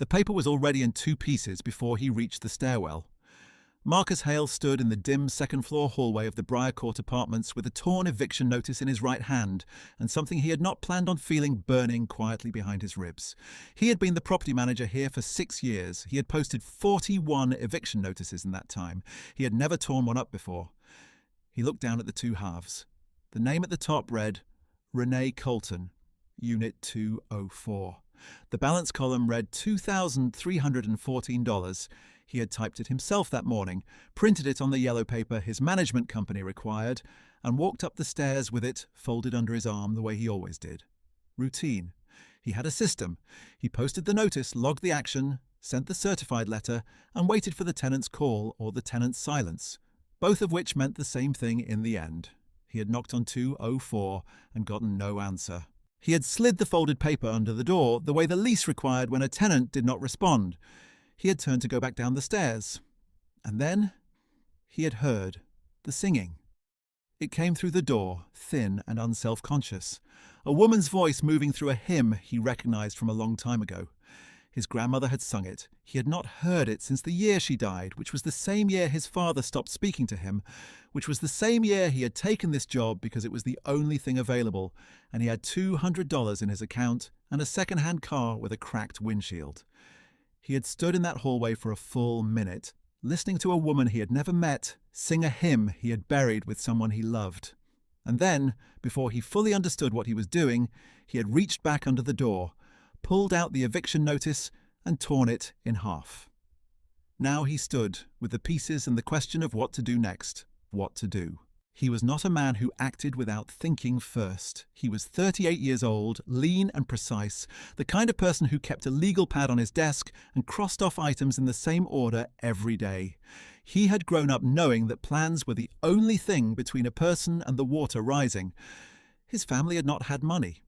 The paper was already in two pieces before he reached the stairwell. Marcus Hale stood in the dim second-floor hallway of the Briar Court Apartments with a torn eviction notice in his right hand and something he had not planned on feeling burning quietly behind his ribs. He had been the property manager here for 6 years. He had posted 41 eviction notices in that time. He had never torn one up before. He looked down at the two halves. The name at the top read, Renee Colton, Unit 204. The balance column read $2,314. He had typed it himself that morning, printed it on the yellow paper his management company required, and walked up the stairs with it folded under his arm the way he always did. Routine. He had a system. He posted the notice, logged the action, sent the certified letter, and waited for the tenant's call or the tenant's silence, both of which meant the same thing in the end. He had knocked on 204 and gotten no answer. He had slid the folded paper under the door the way the lease required when a tenant did not respond. He had turned to go back down the stairs. And then he had heard the singing. It came through the door, thin and unself-conscious. A woman's voice moving through a hymn he recognized from a long time ago. His grandmother had sung it. He had not heard it since the year she died, which was the same year his father stopped speaking to him, which was the same year he had taken this job because it was the only thing available, and he had $200 in his account and a second-hand car with a cracked windshield. He had stood in that hallway for a full minute, listening to a woman he had never met sing a hymn he had buried with someone he loved. And then, before he fully understood what he was doing, he had reached back under the door, pulled out the eviction notice, and torn it in half. Now he stood, with the pieces and the question of what to do next. What to do. He was not a man who acted without thinking first. He was 38 years old, lean and precise, the kind of person who kept a legal pad on his desk and crossed off items in the same order every day. He had grown up knowing that plans were the only thing between a person and the water rising. His family had not had money.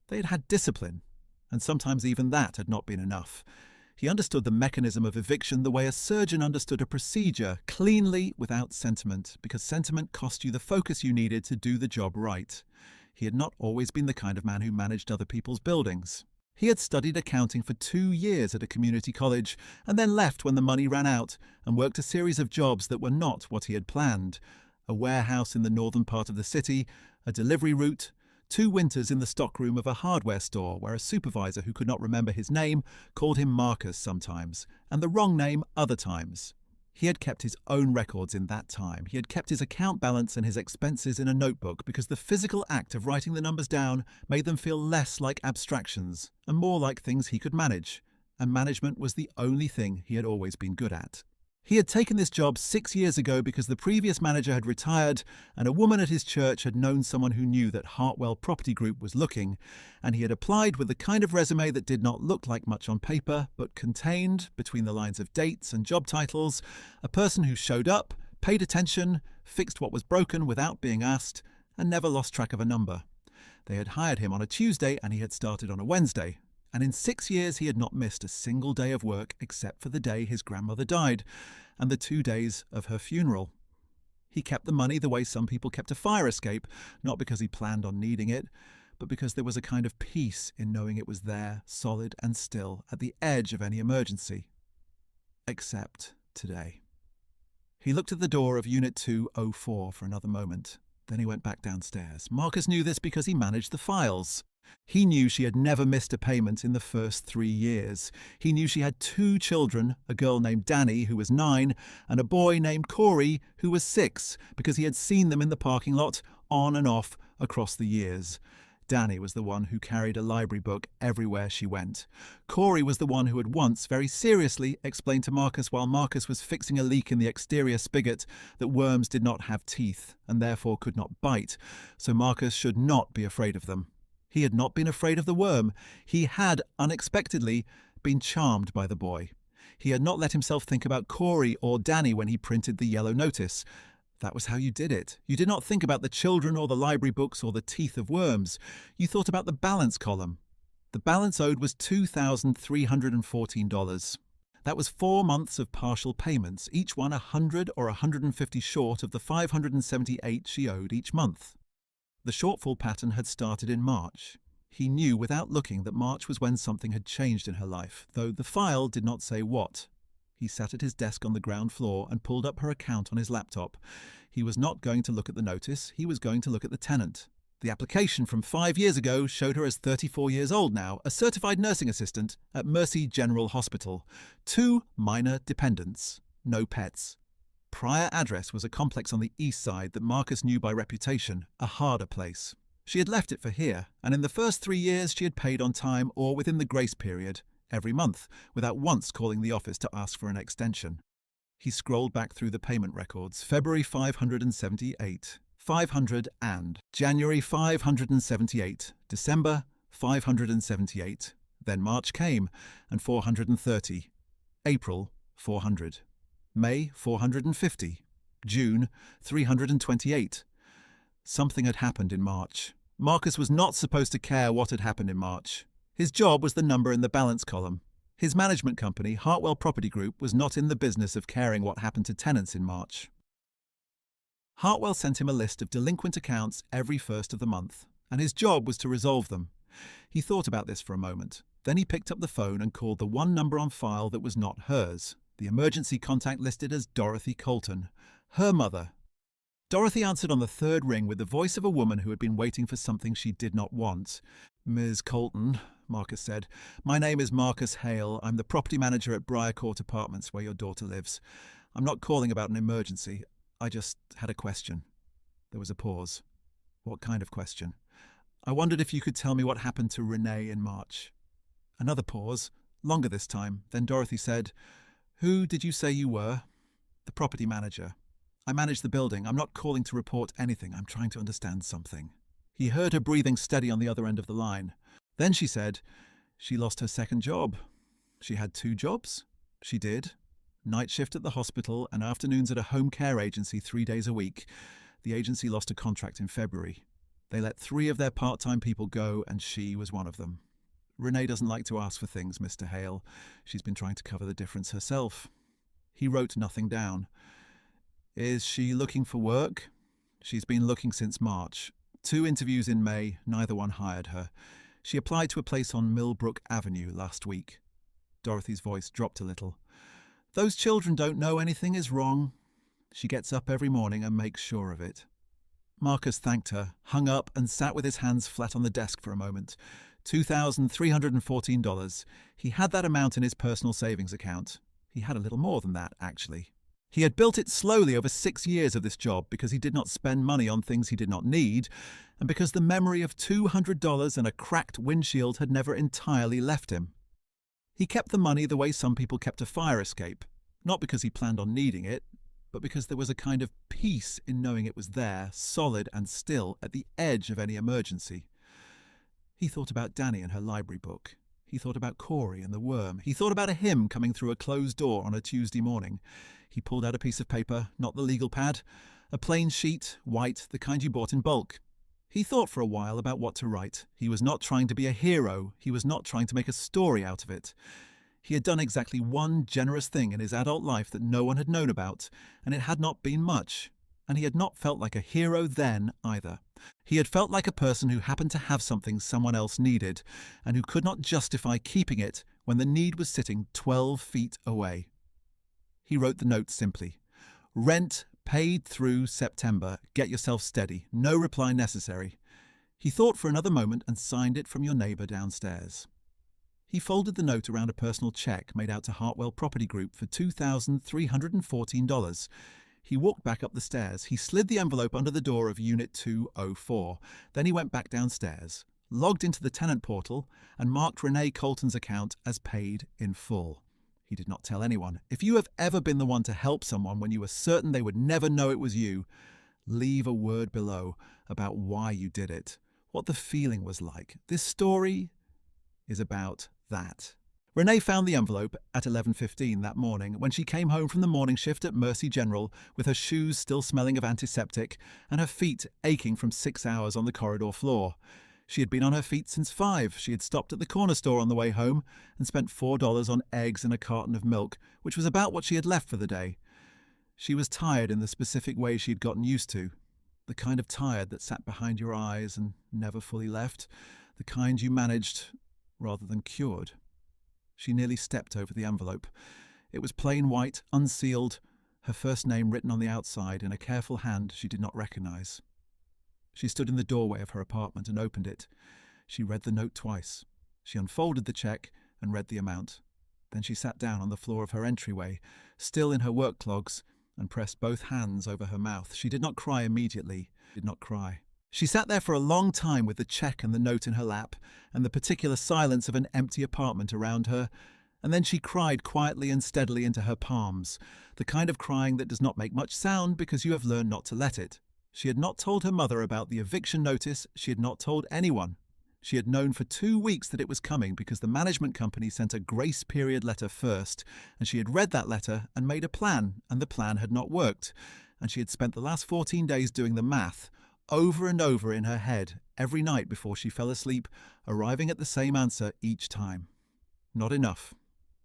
They had had discipline, and sometimes even that had not been enough. He understood the mechanism of eviction the way a surgeon understood a procedure, cleanly, without sentiment, because sentiment cost you the focus you needed to do the job right. He had not always been the kind of man who managed other people's buildings. He had studied accounting for 2 years at a community college, and then left when the money ran out, and worked a series of jobs that were not what he had planned. A warehouse in the northern part of the city, a delivery route, 2 winters in the stockroom of a hardware store where a supervisor who could not remember his name called him Marcus sometimes, and the wrong name other times. He had kept his own records in that time. He had kept his account balance and his expenses in a notebook because the physical act of writing the numbers down made them feel less like abstractions and more like things he could manage, and management was the only thing he had always been good at. He had taken this job 6 years ago because the previous manager had retired and a woman at his church had known someone who knew that Hartwell Property Group was looking, and he had applied with the kind of resume that did not look like much on paper but contained, between the lines of dates and job titles, a person who showed up, paid attention, fixed what was broken without being asked, and never lost track of a number. They had hired him on a Tuesday and he had started on a Wednesday. And in 6 years he had not missed a single day of work except for the day his grandmother died and the 2 days of her funeral. He kept the money the way some people kept a fire escape, not because he planned on needing it, but because there was a kind of peace in knowing it was there, solid and still, at the edge of any emergency. Except today. He looked at the door of Unit 204 for another moment. Then he went back downstairs. Marcus knew this because he managed the files. He knew she had never missed a payment in the first 3 years. He knew she had 2 children, a girl named Danny, who was 9, and a boy named Corey, who was 6, because he had seen them in the parking lot, on and off, across the years. Danny was the one who carried a library book everywhere she went. Corey was the one who had once, very seriously, explained to Marcus while Marcus was fixing a leak in the exterior spigot that worms did not have teeth, and therefore could not bite, so Marcus should not be afraid of them. He had not been afraid of the worm. He had, unexpectedly, been charmed by the boy. He had not let himself think about Corey or Danny when he printed the yellow notice. That was how you did it. You did not think about the children or the library books or the teeth of worms. You thought about the balance column. The balance owed was $2,314. That was 4 months of partial payments, each one 100 or 150 short of the 578 she owed each month. The shortfall pattern had started in March. He knew without looking that March was when something had changed in her life, though the file did not say what. He sat at his desk on the ground floor and pulled up her account on his laptop. He was not going to look at the notice, he was going to look at the tenant. The application from 5 years ago showed her as 34 years old now, a certified nursing assistant at Mercy General Hospital. 2 minor dependents, no pets. Prior address was a complex on the east side that Marcus knew by reputation, a harder place. She had left it for here, and in the first 3 years she had paid on time or within the grace period, every month, without once calling the office to ask for an extension. He scrolled back through the payment records. February 578, 500 and January 578, December 578, then March came and 430, April 400, May 450, June 328. Something had happened in March. Marcus was not supposed to care what had happened in March. His job was the number in the balance column. His management company, Hartwell Property Group, was not in the business of caring what happened to tenants in March. Hartwell sent him a list of delinquent accounts every first of the month, and his job was to resolve them. He thought about this for a moment. Then he picked up the phone and called the one number on file that was not hers, the emergency contact listed as Dorothy Colton, her mother. Dorothy answered on the third ring with the voice of a woman who had been waiting for something she did not want. "Ms. Colton," Marcus said, "my name is Marcus Hale. I'm the property manager at Briarcourt Apartments where your daughter lives. I'm not calling about an emergency. I just had a question." There was a pause. "What kind of question?" "I wondered if you could tell me what happened to Renee in March." Another pause, longer this time. Then Dorothy said, "Who did you say you were?" "The property manager. I manage the building. I'm not calling to report anything. I'm trying to understand something." He heard her breathing steady on the other end of the line. Then she said, "She lost her second job." "She had 2 jobs?" "She did. Night shift at the hospital and afternoons at a home care agency 3 days a week. The agency lost a contract in February. They let 3 of their part-time people go, and she was one of them. Renee doesn't like to ask for things, Mr. Hale. She's been trying to cover the difference herself." He wrote nothing down. "Is she looking for work?" "She's been looking since March. 2 interviews in May, neither one hired her. She applied to a place on Millbrook Avenue last week." Dorothy's voice dropped a little. "Those children don't know anything is wrong. She gets up every morning and makes sure of it." Marcus thanked her, hung up, and sat with his hands flat on the desk for a moment. $2,314. He had that amount in his personal savings account. He had a little more than that, actually. He had built it slowly over 6 years of this job because he did not spend money on things he did not need, and because the memory of $200 and a cracked windshield had never entirely left him. He kept the money the way some people kept a fire escape, not because he planned on needing it, but because there was a kind of peace in knowing it was there, solid and still, at the edge of any emergency. He thought about Danny and her library book. He thought about Corey and the worm. He thought about a hymn coming through a closed door on a Tuesday morning. He pulled out a piece of paper, not the legal pad, a plain sheet, white, the kind you bought in bulk. He thought for a while about what to write. He was not trying to be a hero. He was not trying to make a story out of it. He had done exactly one generous thing in his adult life that no one had known about, and it had not been much. And he had not felt like a hero then either. He had felt like a person who happened to have something someone else needed, and who could not justify keeping it when the need was sitting 12 feet away. He wrote the note simply. "Rent paid through September. Get yourself steady. No reply necessary." He thought for another moment and signed it from your neighbour downstairs. He folded the note around a personal cheque made out to Hartwell Property Group for $2,314. He walked back up the stairs. He slid the envelope under the door of Unit 204. Then he went back downstairs, logged into the tenant portal, and marked Renee Colton's account as paid in full. He did not tell anyone. If you have ever been the one to help someone when you were certain they would never know it was you, leave a word below about why you did it, what the feeling was like. This story is about that. Renee found the envelope at 11:15 that morning when she came home from the morning shift at Mercy General with her shoes still smelling of antiseptic and her feet aching from 6 hours on the corridor floor. She had been on her feet since 5. She had stopped at the corner store on the way home and spent $4 on eggs and a carton of milk, which was about what she had left for the day. She was tired in the specific way she had gotten used to, the kind of tired that sat behind your eyes and never fully left, The kind you managed rather than cured. She nearly stepped over the envelope. It was plain white, unsealed, her first name written on the outside in a careful hand she did not recognize. She stood in the doorway of her apartment and opened it. She read the note twice. She unfolded the check and read the amount. Then she sat down on the floor of her entryway, still in her work clogs, and pressed both hands over her mouth. She did not cry immediately. Did not cry. She sat there for a long time with the check and the note in her lap, and the particular silence of an empty apartment around her, and then she cried quietly and steadily into her palms, the kind of crying that does not make much sound because you have learned not to let it. She had not told her mother about the eviction notice. She had not told anyone. She had known for 2 weeks that it was coming because the management company sent a grace period letter first, and she had read that letter and made a plan, and the plan had not worked, and she had spent the last 14 days doing the math, over and over in her head, every night before she fell asleep, arriving at the same answer each time. Not enough.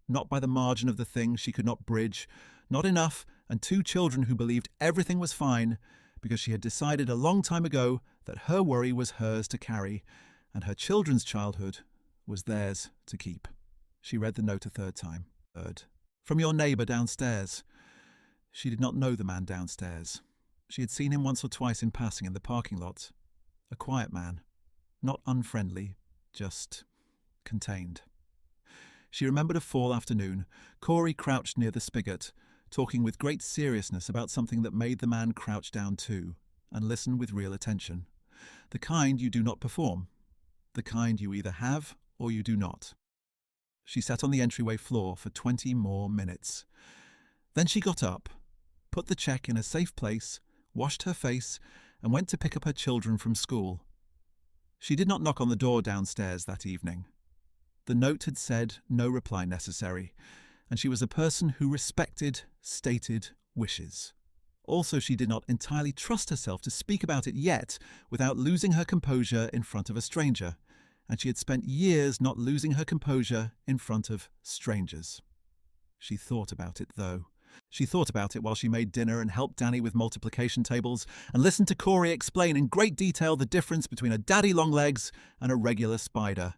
Not by the margin of the thing she could not bridge. Not enough, and 2 children who believed everything was fine, because she had decided a long time ago that her worry was hers to carry, and her children's childhood was theirs to keep. She read the note a 3rd time. From your neighbour downstairs. She did not know the man downstairs. She had seen him once or twice in passing in the parking lot. A quiet man. Not unfriendly, just contained. She remembered a fall afternoon. Corey crouched near the spigot, talking with great seriousness about something that made the man crouch down too, and listen with real attention. The kind you do not perform. The kind you either have or you do not. She sat on the entryway floor for 20 more minutes. Then she got up, put the check in a safe place, washed her face, and went to pick up her children from school. She did not knock on the door downstairs that evening. The note had said no reply necessary, and she was a person who respected stated wishes. Also, she did not entirely trust herself to speak about it yet without losing her composure in front of a stranger, and she had spent years not losing her composure in front of strangers. She thought about it, though. She thought about it while she made dinner and helped Danny with multiplication tables and listened to Corey explain in great detail the difference between a daddy-long-legs and a regular spider.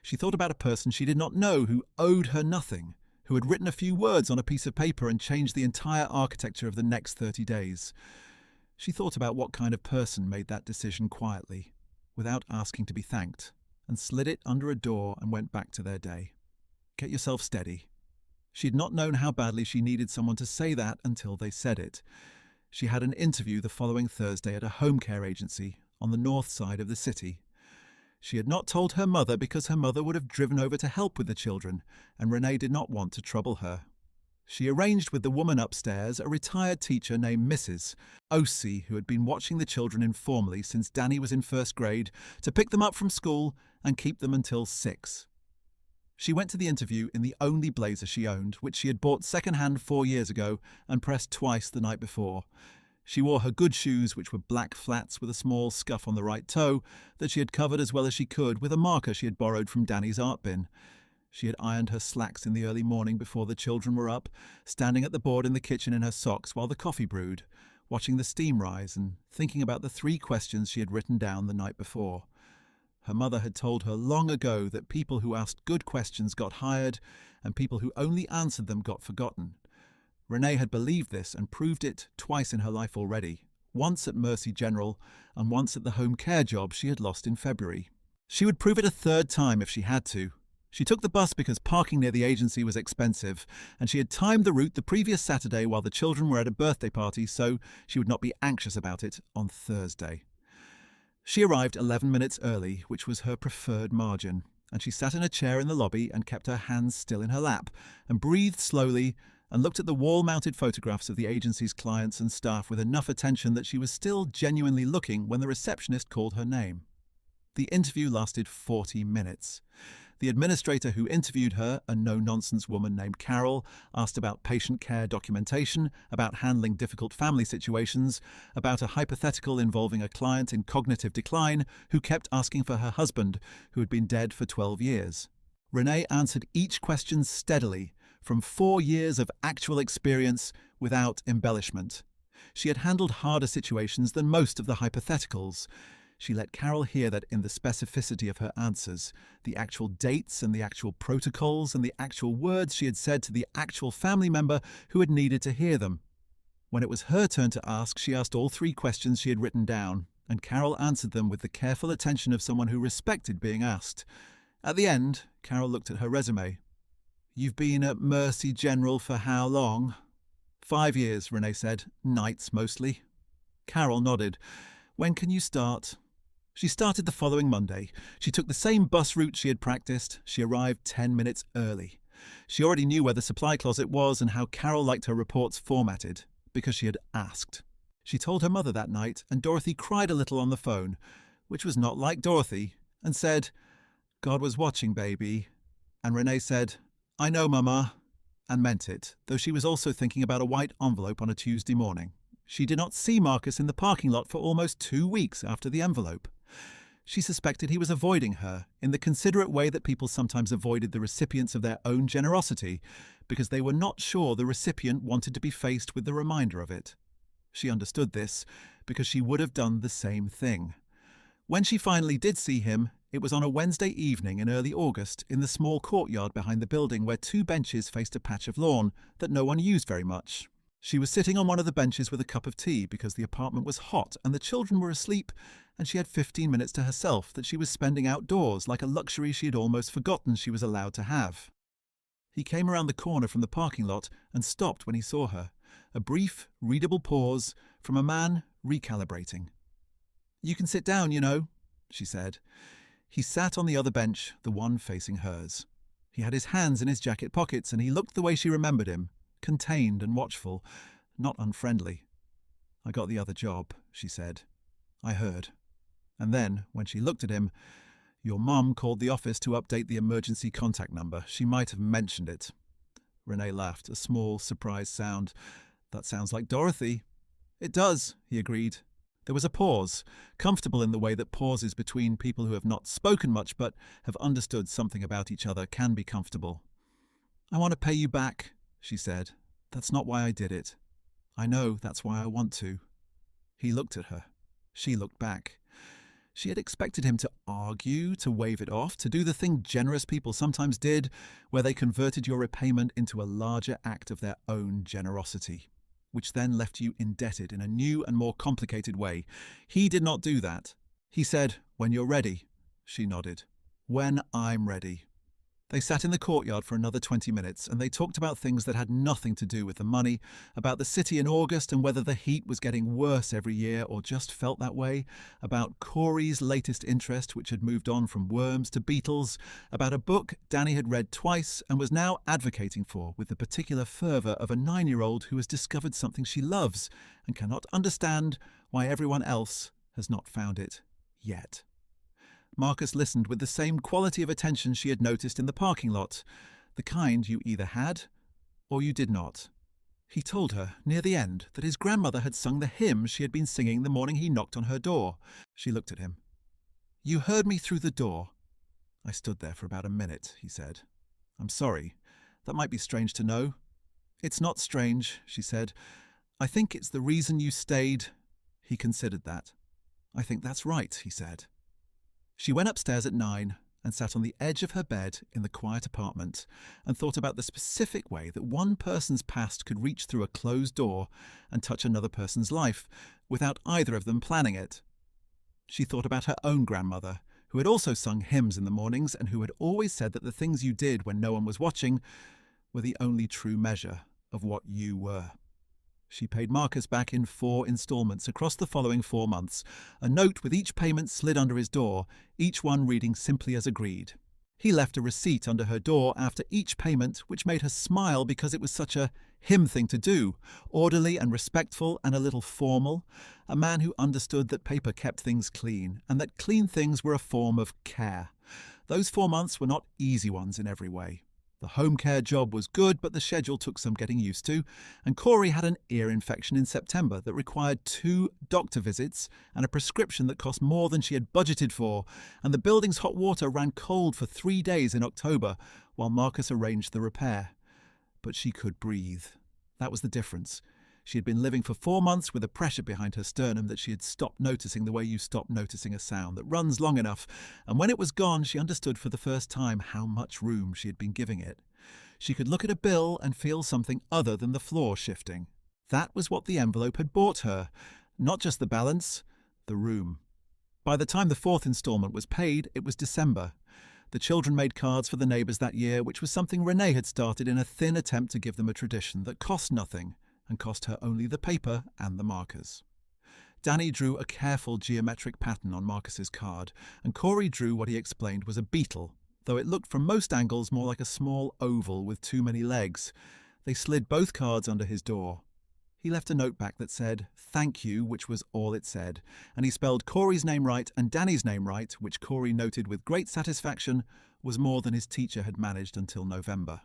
She thought about a person she did not know who owed her nothing, who had written a few words on a piece of paper and changed the entire architecture of the next 30 days. She thought about what kind of person made that decision quietly, without asking to be thanked, and slid it under a door and went back to their day. Get yourself steady. She had not known how badly she needed someone to say that until they said it. She had an interview the following Thursday at a home care agency on the north side of the city. She had not told her mother because her mother would have driven over to help with the children, and Renee did not want to trouble her. She arranged with the woman upstairs, a retired teacher named Mrs. Ossie, who had been watching the children informally since Danny was in 1st grade, to pick them up from school and keep them until 6. She went to the interview in the only blazer she owned, which she had bought second-hand 4 years ago and pressed twice the night before. She wore her good shoes, which were black flats with a small scuff on the right toe that she had covered as well as she could with a marker she had borrowed from Danny's art bin. She had ironed her slacks in the early morning before the children were up, standing at the board in the kitchen in her socks while the coffee brewed, watching the steam rise and thinking about the 3 questions she had written down the night before. Her mother had told her long ago that people who asked good questions got hired and people who only answered them got forgotten. Renee had believed this and proved it twice in her life already, once at Mercy General and once at the home care job she had lost in February. She would prove it a 3rd time if she had to. She took the bus because parking near the agency was expensive, and she had timed the route the previous Saturday while the children were at a birthday party, so she would not be anxious about it on Thursday. She arrived 11 minutes early, which was her preferred margin, and she sat in a chair in the lobby and kept her hands still in her lap, and breathed slowly, and looked at the wall-mounted photographs of the agency's clients and staff with enough attention that she was still genuinely looking when the receptionist called her name. The interview lasted 40 minutes. The administrator who interviewed her, a no-nonsense woman named Carol, asked about patient care documentation, about handling difficult family situations, about a hypothetical involving a client in cognitive decline who kept asking for her husband, who had been dead for 12 years. Renee answered each question steadily, from 4 years of actual experience without embellishment. She had handled harder situations than most of the hypotheticals. She let Carol hear that in the specificity of her answers, the actual dates and the actual protocols and the actual words she had said to the actual family member who had needed to hear them. When it was her turn to ask, she asked all 3 questions she had written down, and Carol answered them with the careful attention of someone who respected being asked. At the end, Carol looked at her resume. "You've been at Mercy General for how long?" "5 years, Renee said. Nights, mostly." Carol nodded. "When can you start?" She started the following Monday. She took the same bus route she had practiced. She arrived 10 minutes early. She already knew where the supply closet was and how Carol liked her reports formatted, because she had asked. She told her mother that night, and Dorothy cried a little on the phone, which was not like Dorothy, and said, "God was watching, baby." And Renee said, "I know, Mama," and meant it, though she was also thinking about a white envelope on a Tuesday morning. She did not see Marcus in the parking lot for almost 2 weeks after the envelope. She suspected he was avoiding her in the considerate way that people sometimes avoided the recipients of their own generosity because they were not sure the recipient wanted to be faced with the reminder of it. She understood this because she would have done the same thing. When she finally did see him, it was on a Wednesday evening in early August in the small courtyard behind the building where 2 benches faced a patch of lawn that no one used very much. She was sitting on one of the benches with a cup of tea because the apartment was hot and the children were asleep, and she had 15 minutes to herself that she was spending outdoors like a luxury she had almost forgotten she was allowed to have. He came around the corner from the parking lot and stopped when he saw her, a brief, readable pause from a man recalibrating. "You can sit down, you know," she said. He sat on the other bench, the one facing hers. He had his hands in his jacket pockets and he looked the way she remembered him, contained and watchful, not unfriendly. "I got the other job," she said. "I heard." And then, when she looked at him, "Your mum called the office to update the emergency contact number. She might have mentioned it." Renee laughed, a small, surprised sound. "That sounds like Dorothy." "It does," he agreed. There was a pause, comfortable in the way that pauses between people who have not spoken much but have understood something about each other can be comfortable. "I want to pay you back," she said. "That's not why I did it. I know that's why I want to." He looked at her. She looked back. She had expected him to argue, to wave it off, to do the thing generous people sometimes did, where they converted your repayment into a larger act of their own generosity, which then left you indebted in a new and more complicated way. He did not do that. He said, "When you're ready." She nodded. "When I'm ready." They sat in the courtyard for another 20 minutes, and they talked about things that had nothing to do with the money, about the city in August and whether the heat was getting worse every year or just felt that way, about Corey's latest interest, which had moved on from worms to beetles, about a book Danny had read twice and was now advocating for with the particular fervour of a 9-year-old who has discovered something she loves and cannot understand why everyone else has not found it yet. Marcus listened with the same quality of attention she had noticed in the parking lot, the kind you either had or you did not. He told her, near the end, that his grandmother had sung the hymn she had been singing the morning he knocked on her door. She looked at him. "You heard me through the door." "I stood there for about a minute," he said. "I'm sorry. That might be strange to know." "It's not strange," she said. "I think it's the reason you stayed." He considered that. "I think that's right," he said. She went upstairs at 9 and sat on the edge of her bed in the quiet apartment and thought about the specific way that one person's past could reach through a closed door and touch another person's life without either of them planning it. She thought about her own grandmother, who had also sung hymns in the mornings and who had always said that the things you did when no one was watching were the only true measure of what you were. She paid Marcus back in 4 installments across the following 4 months, a note with each payment slid under his door, each one reading simply as agreed. He left a receipt under her door after each payment, which made her smile because it was such a him thing to do, orderly and respectful and a little formal, a man who understood that paper kept things clean and that clean things were a form of care. Those 4 months were not easy ones in every way. The home care job was good, but the schedule took some getting used to, and Corey had an ear infection in September that required 2 doctor visits and a prescription that cost more than she had budgeted for, and the building's hot water ran cold for 3 days in October while Marcus arranged the repair. But she could breathe. That was the difference. She had been living for 4 months with a pressure behind her sternum that she had stopped noticing the way you stop noticing a sound that runs long enough, and when it was gone she understood for the first time how much room she had been giving it. She could look at a bill and feel something other than the floor shifting. That was what the envelope had bought her. Not just the balance, the room. By the time the 4th installment was paid, it was December. The children made cards for the neighbours that year, which was something Renee had started in a thin attempt to give them a tradition that cost nothing and cost her only the paper and the markers. Danny drew a careful geometric pattern on Marcus's card, and Corey drew what he explained was a beetle, though it looked from most angles more like a small oval with too many legs. They slid both cards under his door. He left a note back that said, "Thank you," which was all it said, and he spelled Corey's name right and Danny's name right, which Corey noted with great satisfaction was more than his teacher had managed until November.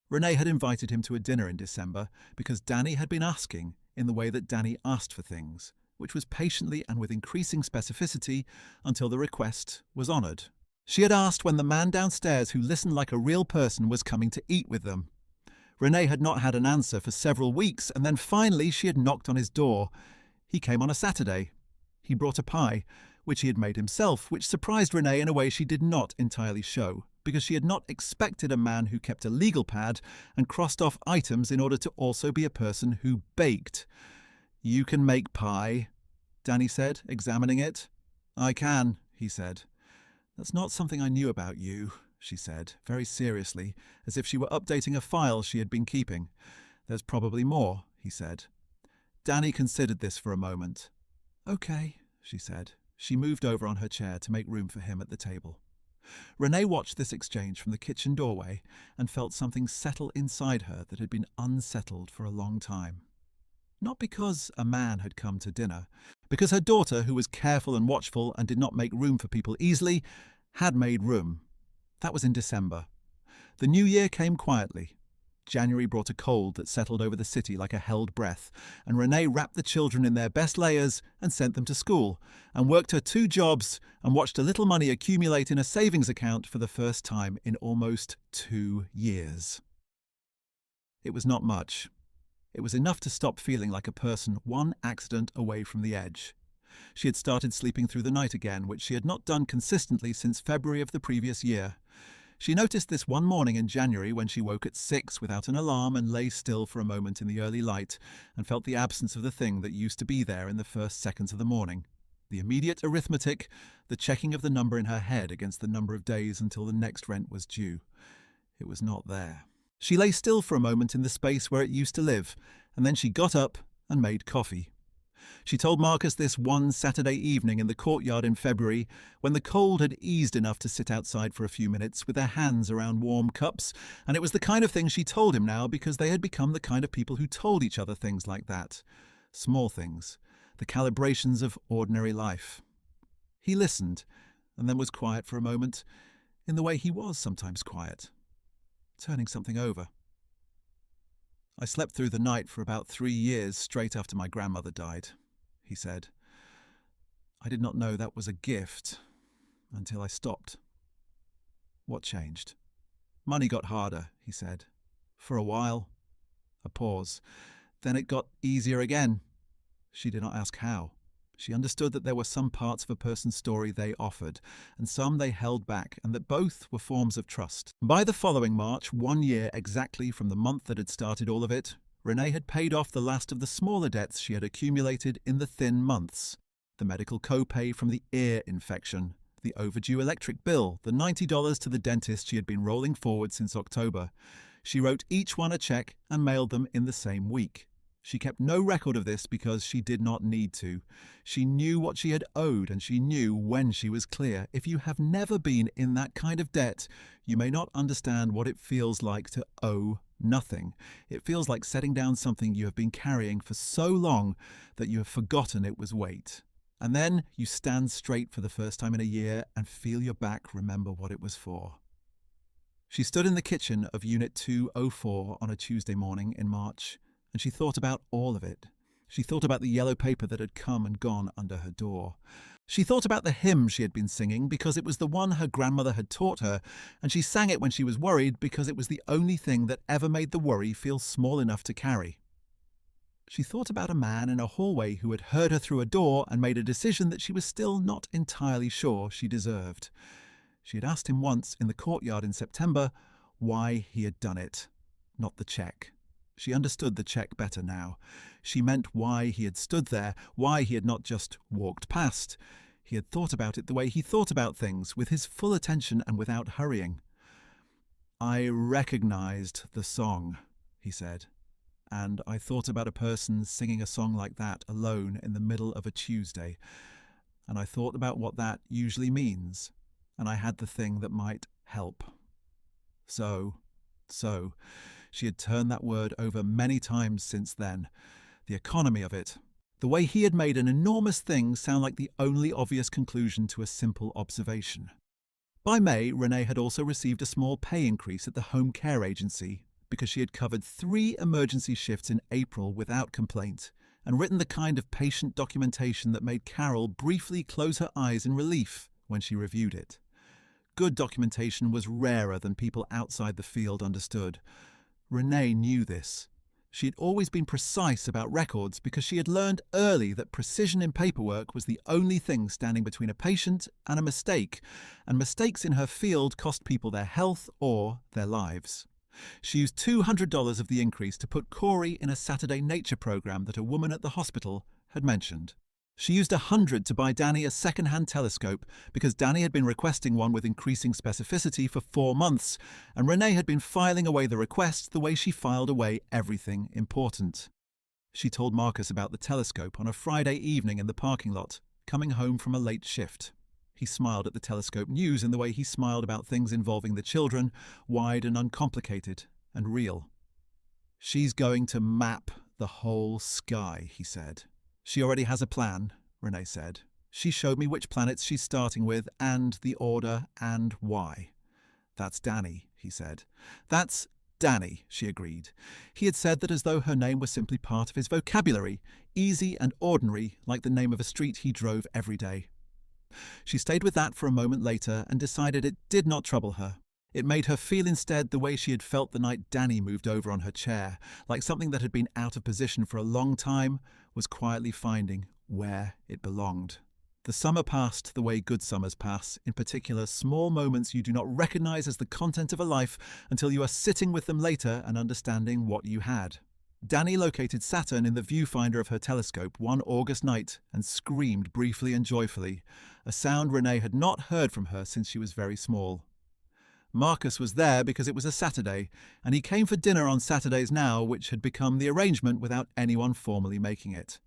Renee had invited him to a dinner in December because Danny had been asking in the way that Danny asked for things, which was patiently and with increasing specificity until the request was honoured. She had asked when the man downstairs who listened like a real person was coming to eat with them. Renee had not had an answer for several weeks, and then finally she had knocked on his door. He came on a Saturday. He brought a pie, which he had made himself, which surprised Renee in a way she did not entirely show, because she had not expected a man who kept a legal pad and crossed off items in order to also be a person who baked. "You can make pie," Danny said, examining it. "I can," he said. "That's not something I knew about you," she said, very seriously, as if she were updating a file she had been keeping. "There's probably more," he said. Danny considered this for a moment. "Okay," she said. She moved over on her chair to make room for him at the table. Renee watched this exchange from the kitchen doorway and felt something settle inside her that had been unsettled for a long time. Not because a man had come to dinner, because her daughter, who was careful and watchful and did not make room for people easily, had made room. That was in December. The new year came quietly. January brought a cold that settled over the city like a held breath, and Renee wrapped the children in their best layers and sent them to school, and worked her 2 jobs and watched a little money accumulate in a savings account for the first time in almost 2 years. It was not much. It was enough to stop feeling like a person one accident away from the edge. She had started sleeping through the night again, which she had not done consistently since February of the previous year. She noticed this one morning in January when she woke at 6 without an alarm and lay still for a moment in the early light and felt the absence of the thing that used to be there in the first seconds of the morning. The immediate arithmetic, the checking of the number in her head against the number of days until the next rent was due. It was not there. She lay still for a moment in the space where it used to live, and then she got up and made coffee. She told Marcus this one Saturday evening in the courtyard in February, when the cold had eased enough to sit outside for a few minutes with their hands around warm cups, and it was the kind of thing she told him now because they had become the kind of people who told each other things like that. Small things, the calibrations of ordinary life. He listened, and then was quiet for a moment, in the way he was sometimes quiet, turning something over. "I slept through the night for about 3 years straight after my grandmother died," he said. "I did not know that was a gift until I stopped." "What changed?" "Money got harder," he said. "For a while." A pause. "Then it got easier again." She did not ask how. She understood that there were some parts of a person's story they offered, and some they held back, and that both were forms of trust. By the following March, 1 year exactly from the month that had started all of it, Renee had paid off the last of the smaller debts she had accumulated in the thin months. The medical copay from the ear infection, the overdue electric bill, the $90 to the dentist she had been rolling forward since October. She wrote each one a check and mailed them in the same week. She kept no record of this because she did not need to. She knew what she had owed, and she knew when she was clear. If you have never been in that kind of debt, you may not understand what it feels like to owe nothing. It feels like setting down something you have been carrying for so long that you have forgotten it was weight. And then you stand straight for the first time in a year and feel your back remember what it was for. She stood in the kitchen of Unit 204 on a Tuesday morning in March, and she thought about all of it. She thought about the yellow paper that had come and gone under her door. She thought about the hymn she had been singing because it was the one her grandmother had taught her, and she sang it when she was worried because it was the only thing that ever made the worry feel small enough to carry. She thought about a man in a hallway who had heard her through a door and made a decision that she was still not entirely sure she deserved. She had asked him once in the courtyard in September why he had done it, not the check. She understood the check better now. She meant why he had stood there, why he had not just walked past. He had thought about it the way he thought about things, with his full attention and without hurrying. "I recognized the song," he said, "and I thought about a person singing a song like that alone in the middle of a Tuesday, and I thought about what that usually means, and I had the thing that might help." So, she had turned that word over many times since then. The economy of it. The way he had made an enormous thing sound like the only obvious conclusion to a simple observation. By May, Renee had also received a small pay increase at the home care agency because she had covered 3 emergency shifts in April without complaint and written the kind of patient documentation that made Carol briefly close her eyes in relief when she reviewed it. Good documentation was rarer than people outside the field understood. Renee knew this. She had always been precise about records because she had learned early that precision in paperwork was the only thing standing between a patient and a mistake, and mistakes in her field cost people their health or their lives. She used $200 of the increase to put Corey in a Saturday nature program that a woman at the hospital had mentioned. She used $100 to buy Danny a second-hand telescope because Danny had been requesting one with increasing specificity for 4 months, and Renee had been filing away the request the way she filed away everything important. She told Marcus about the telescope on a Friday evening in the parking lot, coming home from a late shift. He smiled at the telescope news in the way he smiled about things involving the children, wide and uncomplicated and real. "She's going to map the whole sky," he said. "She already has a plan," Renee said. "She showed me which planets she's starting with and the order and why." "That's Danny," he said. "That's Danny," she agreed. He had said that as though her name was simply part of his vocabulary, easy and ordinary, like the name of a street he drove every day. She stayed with that for a moment later and decided it did not trouble her. It made her feel instead the way she had felt the night Danny moved over on her chair, like something that had been out of position for a long time was quietly finding where it belonged. The summer passed the way good summers pass, in particular small moments you do not recognize as the content of a life until you are sitting with them later and understanding what you had. Danny located Saturn in the viewfinder of her telescope one August night and screamed briefly and joyfully, a sound Renee had not heard from her since she was very small. Marcus was there because it was a Saturday, and he came for dinner on Saturdays now, which had become the arrangement without anyone formally making it.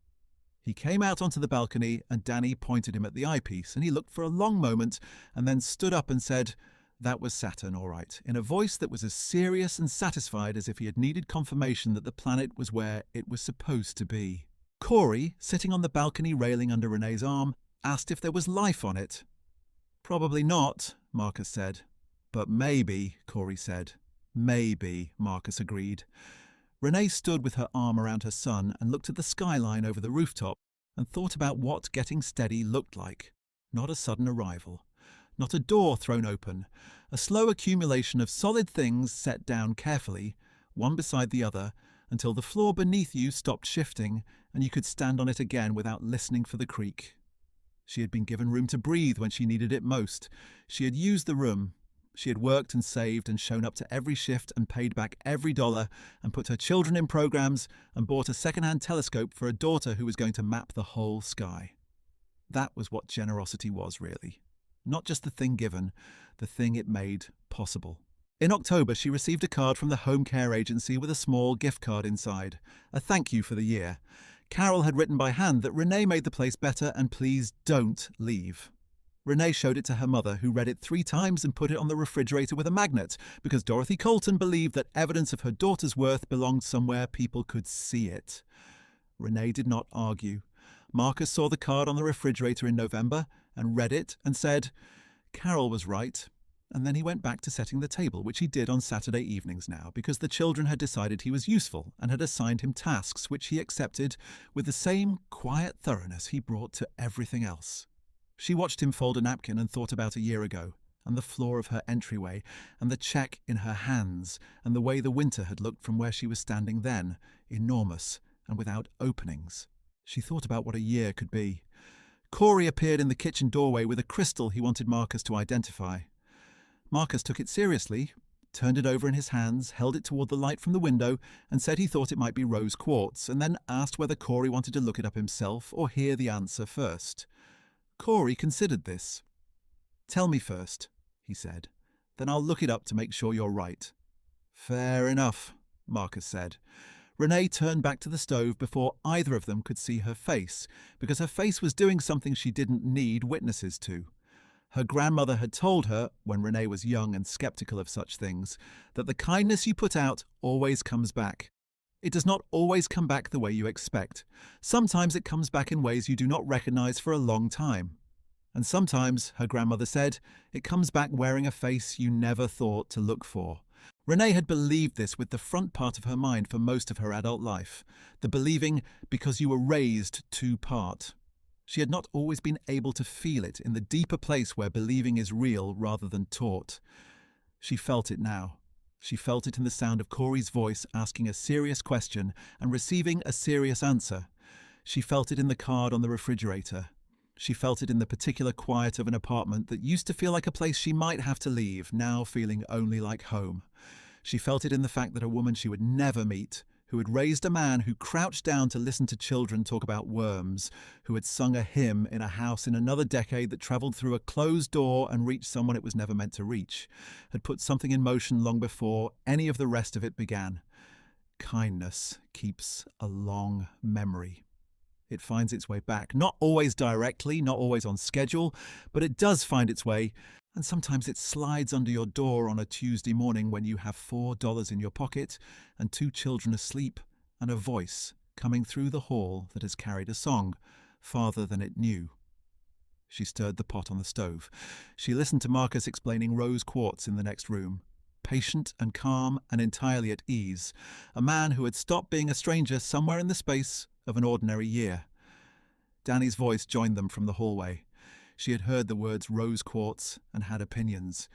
He came out onto the balcony and Danny pointed him at the eyepiece, and he looked for a long moment and then stood up and said, "That was Saturn, all right," in a voice that was as serious and satisfied as if he had needed confirmation that the planet was where it was supposed to be. Corey, sitting on the balcony railing under Renee's arm, asked if there was life on it. "Probably not," Marcus said. "But maybe," Corey said. "Maybe," Marcus agreed. Renee stood with her arm around her son and looked at the skyline over the rooftop and thought about what getting steady looked like. Not a sudden arrival. Not a door thrown open. A slow accumulation of solid things set down carefully, one beside the other, until the floor beneath you stopped shifting and you could stand on it again without listening for the creak. She had been given room to breathe when she needed it most. She had used the room. She had worked and saved and shown up to every shift and paid back every dollar and put her children in programs and bought a second-hand telescope for a daughter who was going to map the whole sky. That was what generosity was, really. Not just the thing given, the thing it made possible. In October, she received a card from the home care agency with a small gift card inside, a thank you for the year. Carol had written by hand that Renee made the place better and please don't leave. Renee showed it to her mother, who read it 3 times and put it on the refrigerator with a magnet, because Dorothy Colton believed that evidence of her daughter's worth belonged somewhere people could see it. Renee did not argue. Marcus saw the card on the refrigerator in November and read it and said, "Carol was right." And then he went back to setting the table, which he did on Saturday evenings now, because the children had decided he was useful and had assigned him tasks which he accepted with the same quiet thoroughness he brought to everything else. She watched him fold a napkin and thought about a year ago, and the floor of her entryway, and the check in her hands, and the way the winter had looked from where she was standing then, enormous and without openings. She thought about what a year could be. Corey appeared in the kitchen doorway with a crystal he wanted Marcus to identify. Marcus took it seriously, turned it over in his hands, held it toward the light from the window, and said he thought it might be rose quartz, and then asked whether Corey wanted to look it up himself or hear the answer first. Corey considered this. "Tell me first," he said. "Then I'll look it up to make sure you're right." "Fair enough," Marcus said. Renee turned back to the stove before either of them could see her face, because her face was doing something she didn't need witnesses to. Her grandmother had told her, when Renee was young and skeptical of such things, that the kindness you put out always comes back. It does not always come back the way you expect. Sometimes it comes back in ways you do not recognize for a long time. And sometimes, her grandmother said, it comes back wearing a face you never thought to look for. Renee had believed this with the front part of her mind for most of her adult life, the believing because you were raised to part. She had not always been able to feel it in the deeper place where believing is real rather than taught. She felt it now. She felt it in the sound of Corey's voice asking a serious question and receiving a serious answer. She felt it in the card on the refrigerator. She felt it in the particular quiet of an apartment that used to feel like a place she might have to leave, now feeling only like home. She felt it in the fact that a woman she would never meet, who had raised a man who crouched down to listen to children talk about worms, who had sung a hymn in a house in another decade that travelled through a closed door and reached someone it was never meant to reach, had put something in motion long before any of the rest of it began. Kindness keeps a long memory. It finds its way back, not always directly, not always on schedule, but it does find its way, and sometimes it slides under your door on a Tuesday morning when you have $4 in your pocket and 2 children asleep and a voice coming through the hall that has carried a song farther than it knew. She stirred the pot on the stove. She listened to Marcus explaining rose quartz in the next room. Patient and calm and entirely at ease, a man who had stopped being a stranger somewhere in the space of an ordinary year. Danny's voice joined them from the hallway. She had heard the words rose quartz and had opinions.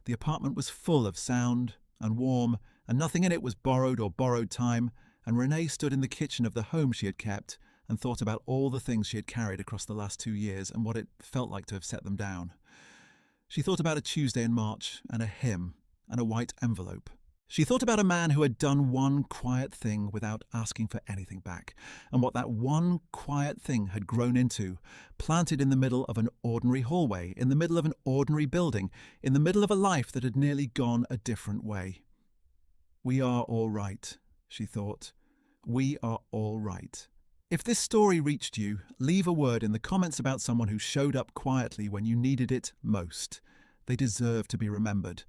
The apartment was full of sound and warm, and nothing in it was borrowed or borrowed time, and Renee stood in the kitchen of the home she had kept and thought about all the things she had carried across the last 2 years and what it felt like to have set them down. She thought about a Tuesday in March and a hymn and a white envelope. She thought about a man who had done one quiet thing without asking for anything back, and what that one quiet thing had grown into, planted in the middle of an ordinary hallway, in the middle of an ordinary building, in the middle of a life that had nearly gone a different way. We are all right, she thought. We are all right. If this story reached you, leave a word in the comments about someone who showed up quietly when you needed it most. They deserve to be remembered.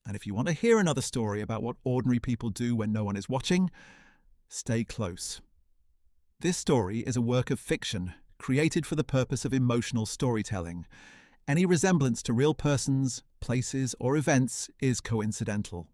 And if you want to hear another story about what ordinary people do when no one is watching, stay close. This story is a work of fiction created for the purpose of emotional storytelling. Any resemblance to real persons, places, or events is coincidental.